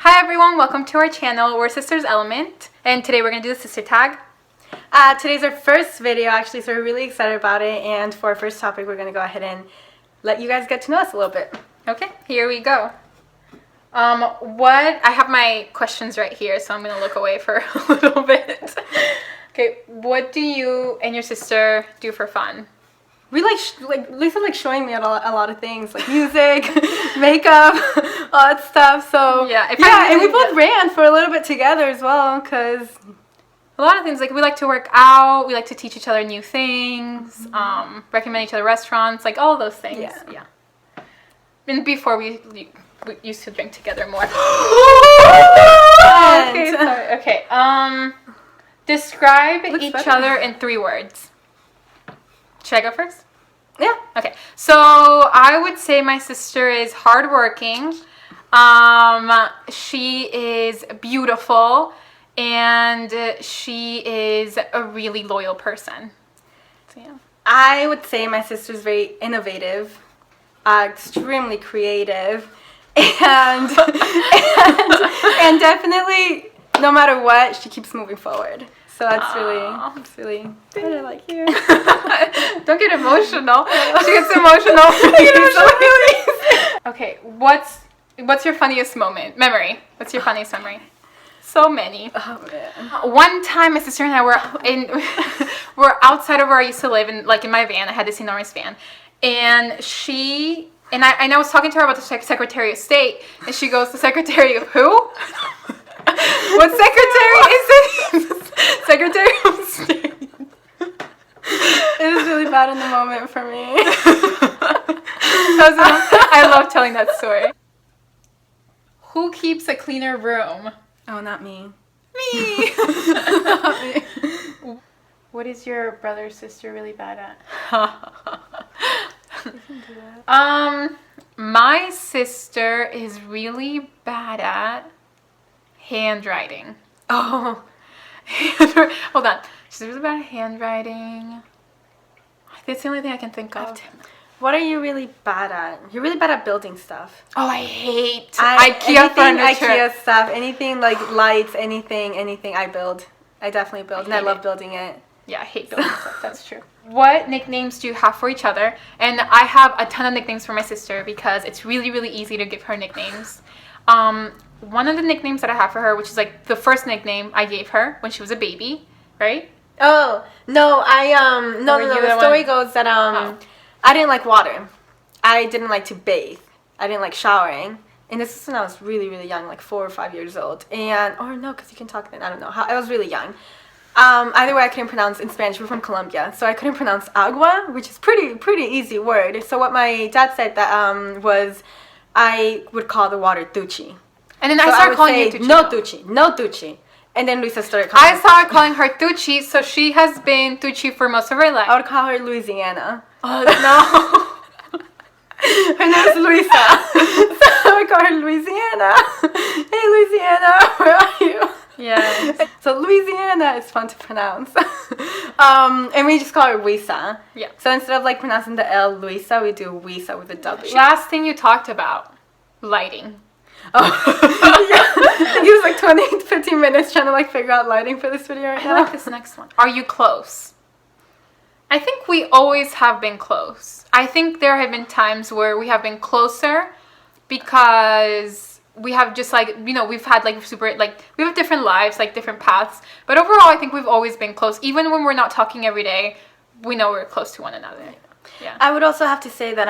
Hi everyone, welcome to our channel. We're Sisters Element, and today we're going to do the sister tag. Today's our first video actually, so we're really excited about it, and for our first topic we're going to go ahead and let you guys get to know us a little bit. Okay, here we go. I have my questions right here, so I'm going to look away for a little bit. Okay, what do you and your sister do for fun? We like Lisa showing me a lot of things, like music, makeup, all that stuff. So and we both ran for a little bit together as well, because a lot of things, like we like to work out, we like to teach each other new things, recommend each other restaurants, like all those things. Yeah. And before we used to drink together more. Okay, sorry. Okay. Describe each other in 3 words. Should I go first? Yeah. Okay. So I would say my sister is hardworking. She is beautiful, and she is a really loyal person. So yeah. I would say my sister's very innovative, extremely creative, and definitely no matter what, she keeps moving forward. So that's really what I like here. Don't get emotional. She gets emotional. Okay, what's your funniest memory? What's your funniest memory? So many. Oh man. One time, my sister and I were outside of where I used to live, in my van. I had this enormous van, and I was talking to her about the Secretary of State, and she goes, "The Secretary of who?" What secretary is it? Secretary of State. It was really bad in the moment for me. I love telling that story. Who keeps a cleaner room? Oh, not me. Me. Not me. What is your brother or sister really bad at? You can do that. My sister is really bad at handwriting. Oh. Hold on. She's really bad at handwriting. That's the only thing I can think of. What are you really bad at? You're really bad at building stuff. Oh, I hate IKEA furniture. IKEA stuff. Anything like lights, anything I build. I definitely build, and I love building it. Yeah, I hate building stuff. That's true. What nicknames do you have for each other? And I have a ton of nicknames for my sister because it's really, really easy to give her nicknames. One of the nicknames that I have for her, which is like the first nickname I gave her when she was a baby, right? Oh, no, the story goes that I didn't like water. I didn't like to bathe. I didn't like showering. And this is when I was really, really young, like 4 or 5 years old. Or no, because you can talk then, I don't know. I was really young. Either way, I couldn't pronounce in Spanish. We're from Colombia, so I couldn't pronounce agua, which is pretty easy word. So what my dad said that was I would call the water duchi. And then I started calling you Tucci. No Tucci. And then Luisa started calling I started calling her Tucci, so she has been Tucci for most of her life. I would call her Louisiana. Oh, no. Her name is Luisa. So I would call her Louisiana. Hey, Louisiana, where are you? Yeah. So Louisiana is fun to pronounce. And we just call her Wuisa. Yeah. So instead of pronouncing the L, Luisa, we do Wuisa with a W. Last thing you talked about, lighting. Oh, yeah. He was 15 minutes trying to figure out lighting for this video right now. I like this next one. Are you close? I think we always have been close. I think there have been times where we have been closer because we have just we've had we have different lives, different paths. But overall, I think we've always been close. Even when we're not talking every day, we know we're close to one another. Yeah. I would also have to say that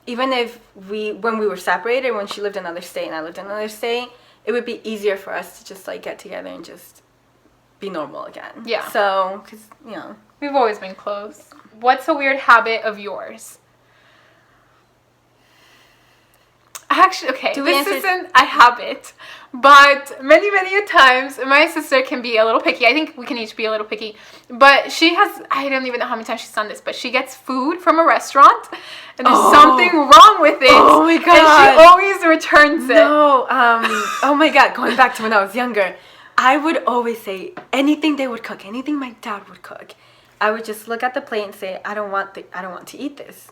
even if when we were separated, when she lived in another state and I lived in another state, it would be easier for us to just get together and just be normal again. Yeah. So, because we've always been close. What's a weird habit of yours? Actually, okay, this isn't a habit, but many a times my sister can be a little picky. I think we can each be a little picky, but she has, I don't even know how many times she's done this, but she gets food from a restaurant and there's something wrong with it. Oh my God. And she always returns it. No, oh my God, going back to when I was younger, I would always say anything they would cook, anything my dad would cook, I would just look at the plate and say, I don't want to eat this.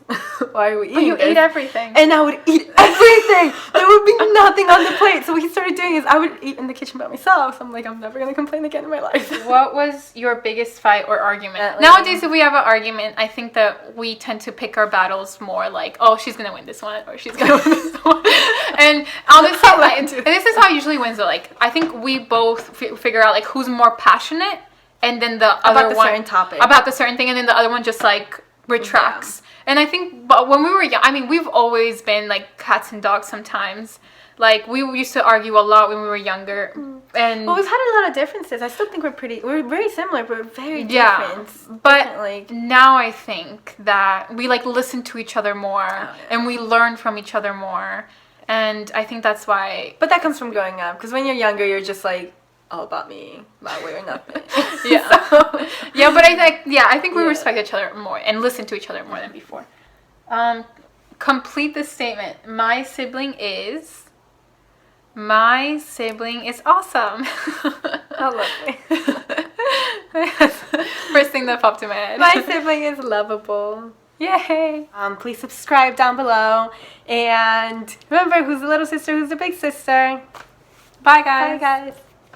Why are we eating this? You ate everything. And I would eat everything. There would be nothing on the plate. So what he started doing is I would eat in the kitchen by myself. So I'm like, I'm never going to complain again in my life. What was your biggest fight or argument? Nowadays, if we have an argument, I think that we tend to pick our battles more like, oh, she's going to win this one or she's going to win this one. And honestly, and this is how it usually wins. Like, I think we both figure out like who's more passionate. And then the other one certain topic. About the certain thing, and then the other one just like retracts. Yeah. And I think, but when we were young, I mean, we've always been like cats and dogs sometimes. Like we used to argue a lot when we were younger, and well, we've had a lot of differences. I still think we're very similar, but very different. Yeah, but now I think that we like listen to each other more, and we learn from each other more, and I think that's why. But that comes from growing up, because when you're younger, you're just like, all about me, my way or nothing. Yeah. So. Yeah, but I think we respect each other more and listen to each other more than before. Complete the statement. My sibling is awesome. Oh, lovely. First thing that popped in my head. My sibling is lovable. Yay. Please subscribe down below. And remember, who's the little sister, who's the big sister. Bye, guys. Bye, guys.